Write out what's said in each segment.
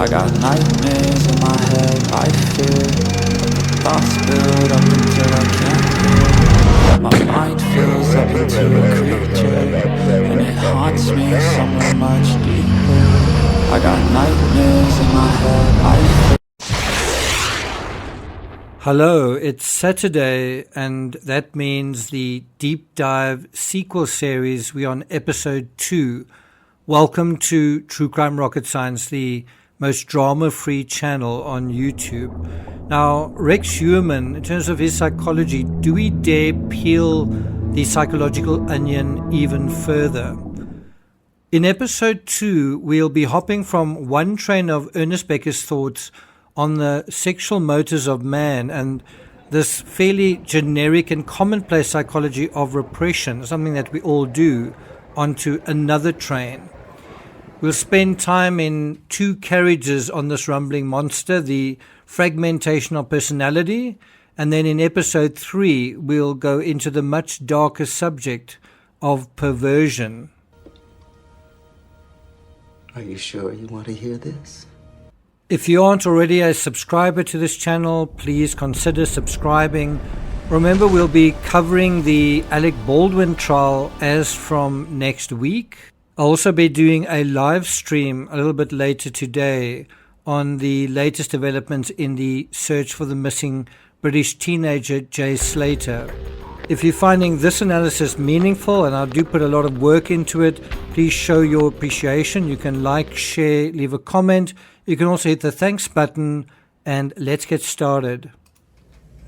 I got nightmares in my head, I fear thoughts build up until I can't hear. My mind fills up into a creature, and it haunts me somewhere much deeper. I got nightmares in my head, I fear. Hello, it's Saturday, and that means the Deep Dive sequel series. We're on episode 2. Welcome to True Crime Rocket Science, the most drama-free channel on YouTube. Now, Rex HEUERMANN, in terms of his psychology, do we dare peel the psychological onion even further? In episode 2, we'll be hopping from one train of Ernest Becker's thoughts on the sexual motives of man and this fairly generic and commonplace psychology of repression, something that we all do, onto another train. We'll spend time in two carriages on this rumbling monster, the fragmentation of personality, and then in episode 3 we'll go into the much darker subject of perversion. Are you sure you want to hear this? If you aren't already a subscriber to this channel, please consider subscribing. Remember, we'll be covering the Alec Baldwin trial as from next week. I'll also be doing a live stream a little bit later today on the latest developments in the search for the missing British teenager Jay Slater. If you're finding this analysis meaningful, and I do put a lot of work into it, please show your appreciation. You can like, share, leave a comment. You can also hit the thanks button, and let's get started.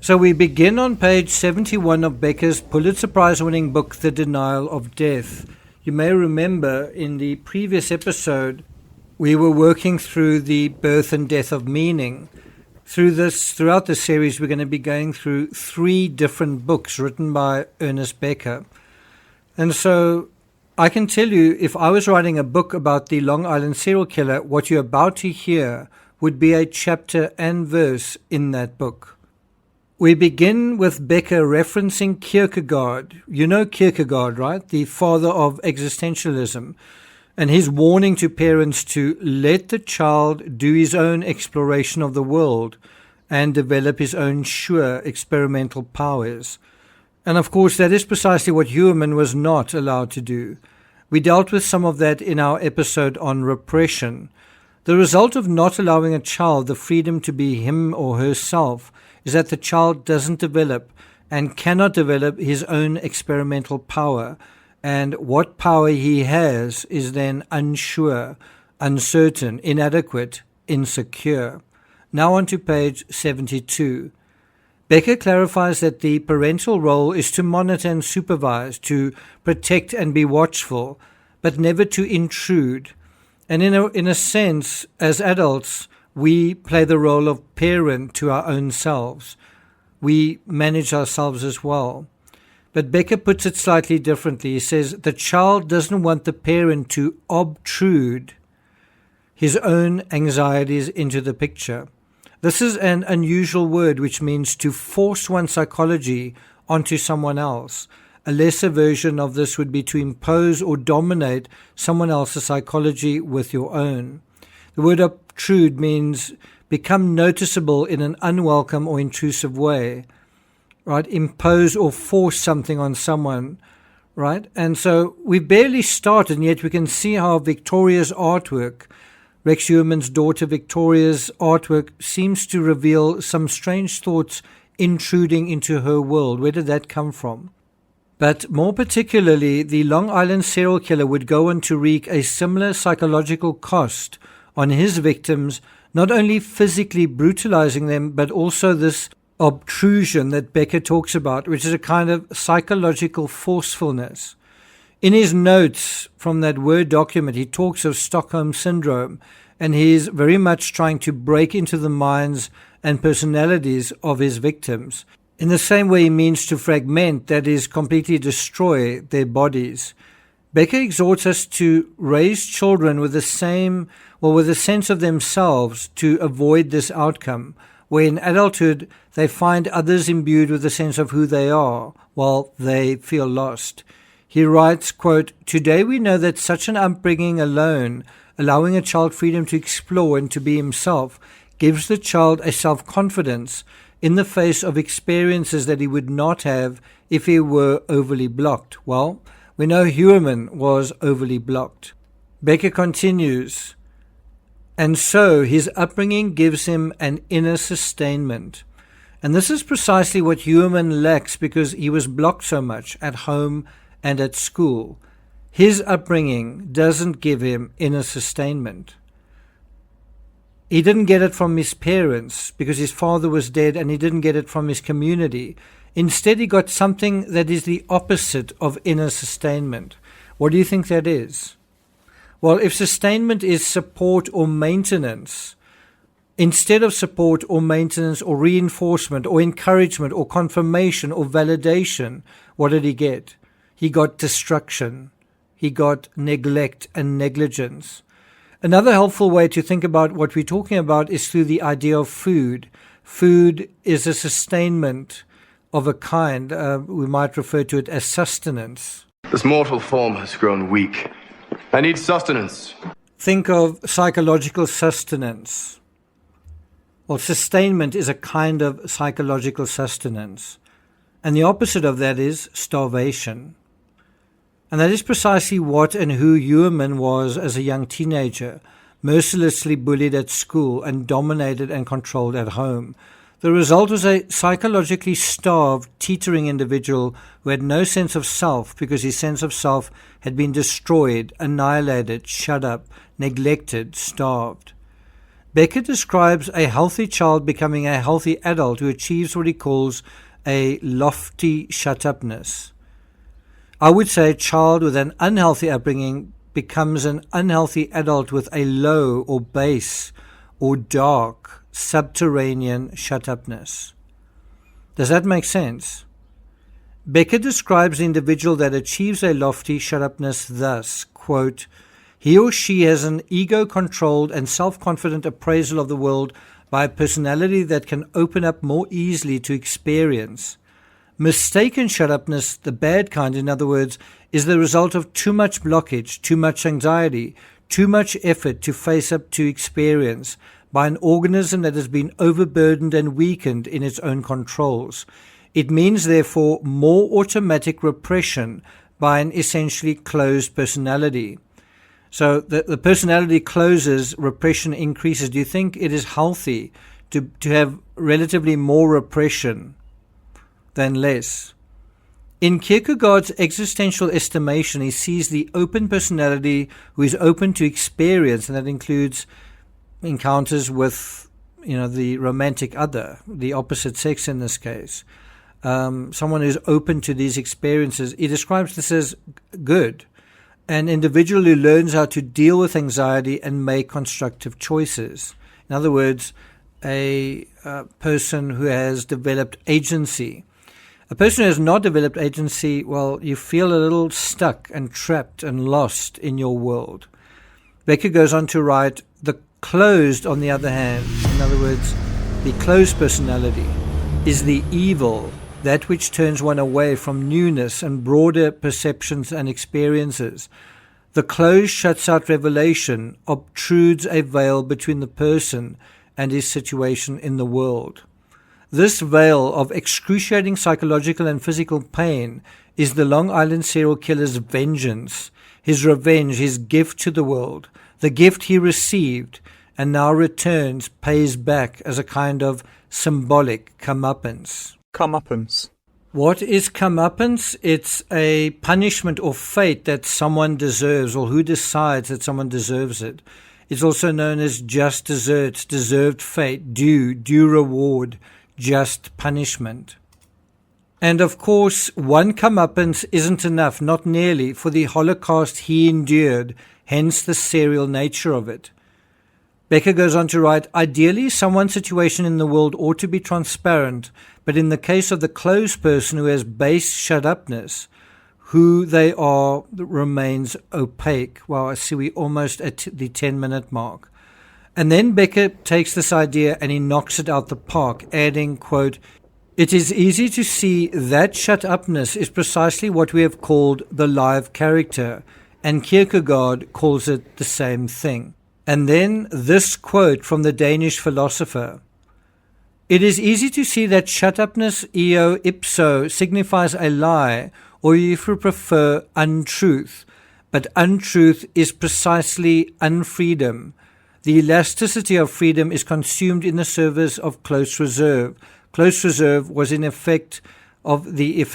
So we begin on page 71 of Becker's Pulitzer Prize-winning book, The Denial of Death. You may remember in the previous episode, we were working through the birth and death of meaning. Throughout this series, we're going to be going through 3 different books written by Ernest Becker. And so I can tell you, if I was writing a book about the Long Island serial killer, what you're about to hear would be a chapter and verse in that book. We begin with Becker referencing Kierkegaard. You know Kierkegaard, right? The father of existentialism. And his warning to parents to let the child do his own exploration of the world and develop his own sure experimental powers. And of course, that is precisely what HEUERMANN was not allowed to do. We dealt with some of that in our episode on repression. The result of not allowing a child the freedom to be him or herself is that the child doesn't develop and cannot develop his own experimental power, and what power he has is then unsure, uncertain, inadequate, insecure. Now on to page 72. Becker clarifies that the parental role is to monitor and supervise, to protect and be watchful, but never to intrude. And in a sense, as adults, we play the role of parent to our own selves. We manage ourselves as well. But Becker puts it slightly differently. He says the child doesn't want the parent to obtrude his own anxieties into the picture. This is an unusual word which means to force one's psychology onto someone else. A lesser version of this would be to impose or dominate someone else's psychology with your own. The word obtrude means become noticeable in an unwelcome or intrusive way, right? Impose or force something on someone, right? And so we've barely started, and yet we can see how Victoria's artwork, Rex HEUERMANN's daughter Victoria's artwork, seems to reveal some strange thoughts intruding into her world. Where did that come from? But more particularly, the Long Island serial killer would go on to wreak a similar psychological cost on his victims, not only physically brutalizing them, but also this obtrusion that Becker talks about, which is a kind of psychological forcefulness. In his notes from that Word document, he talks of Stockholm Syndrome, and he's very much trying to break into the minds and personalities of his victims. In the same way he means to fragment, that is, completely destroy their bodies. Becker exhorts us to raise children with the sense of themselves to avoid this outcome, where in adulthood they find others imbued with a sense of who they are while they feel lost. He writes, quote, "Today we know that such an upbringing alone, allowing a child freedom to explore and to be himself, gives the child a self-confidence in the face of experiences that he would not have if he were overly blocked." Well, we know HEUERMANN was overly blocked. Becker continues, "And so his upbringing gives him an inner sustainment." And this is precisely what HEUERMANN lacks because he was blocked so much at home and at school. His upbringing doesn't give him inner sustainment. He didn't get it from his parents because his father was dead, and he didn't get it from his community. Instead, he got something that is the opposite of inner sustainment. What do you think that is? Well, if sustainment is support or maintenance, instead of support or maintenance or reinforcement or encouragement or confirmation or validation, what did he get? He got destruction. He got neglect and negligence. Another helpful way to think about what we're talking about is through the idea of food. Food is a sustainment of a kind. We might refer to it as sustenance. This mortal form has grown weak. I need sustenance. Think of psychological sustenance. Well, sustainment is a kind of psychological sustenance. And the opposite of that is starvation. And that is precisely what and who HEUERMANN was as a young teenager, mercilessly bullied at school and dominated and controlled at home. The result was a psychologically starved, teetering individual who had no sense of self because his sense of self had been destroyed, annihilated, shut up, neglected, starved. Becker describes a healthy child becoming a healthy adult who achieves what he calls a lofty shut-upness. I would say a child with an unhealthy upbringing becomes an unhealthy adult with a low or base or dark subterranean shut-upness. Does that make sense? Becker describes the individual that achieves a lofty shut-upness thus, quote, "He or she has an ego-controlled and self-confident appraisal of the world by a personality that can open up more easily to experience. Mistaken shut-upness, the bad kind, in other words, is the result of too much blockage, too much anxiety, too much effort to face up to experience by an organism that has been overburdened and weakened in its own controls. It means, therefore, more automatic repression by an essentially closed personality." So the personality closes, repression increases. Do you think it is healthy to have relatively more repression than less? In Kierkegaard's existential estimation, he sees the open personality who is open to experience, and that includes encounters with, the romantic other, the opposite sex in this case. Someone who's open to these experiences. He describes this as good. An individual who learns how to deal with anxiety and make constructive choices. In other words, a person who has developed agency. A person who has not developed agency, well, you feel a little stuck and trapped and lost in your world. Becker goes on to write, "The closed, on the other hand," in other words, the closed personality, "is the evil, that which turns one away from newness and broader perceptions and experiences. The closed shuts out revelation, obtrudes a veil between the person and his situation in the world. This veil of excruciating psychological and physical pain is the Long Island serial killer's vengeance, his revenge, his gift to the world. The gift he received and now returns pays back as a kind of symbolic comeuppance." Comeuppance. What is comeuppance? It's a punishment or fate that someone deserves, or who decides that someone deserves it. It's also known as just desserts, deserved fate, due reward, just punishment. And of course, one comeuppance isn't enough, not nearly, for the Holocaust he endured, hence the serial nature of it. Becker goes on to write, "Ideally, someone's situation in the world ought to be transparent, but in the case of the closed person who has base shut-upness, who they are remains opaque." Well, I see we're almost at the 10-minute mark. And then Becker takes this idea and he knocks it out the park, adding, quote, It is easy to see that shut-upness is precisely what we have called the live character, and Kierkegaard calls it the same thing. And then this quote from the Danish philosopher: "It is easy to see that shut-upness eo ipso signifies a lie, or if you prefer, untruth. But untruth is precisely unfreedom. The elasticity of freedom is consumed in the service of close reserve. Close reserve was in effect of the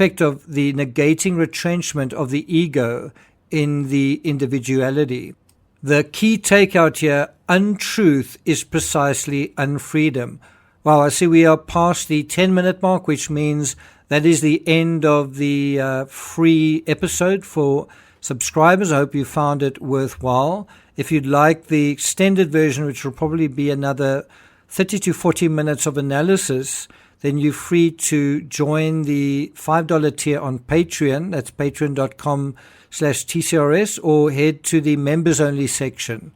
negating retrenchment of the ego in the individuality." The key takeout here: untruth is precisely unfreedom. Wow, I see we are past the 10-minute mark, which means that is the end of the free episode for subscribers. I hope you found it worthwhile. If you'd like the extended version, which will probably be another 30 to 40 minutes of analysis, then you're free to join the $5 tier on Patreon. That's patreon.com/TCRS, or head to the members only section.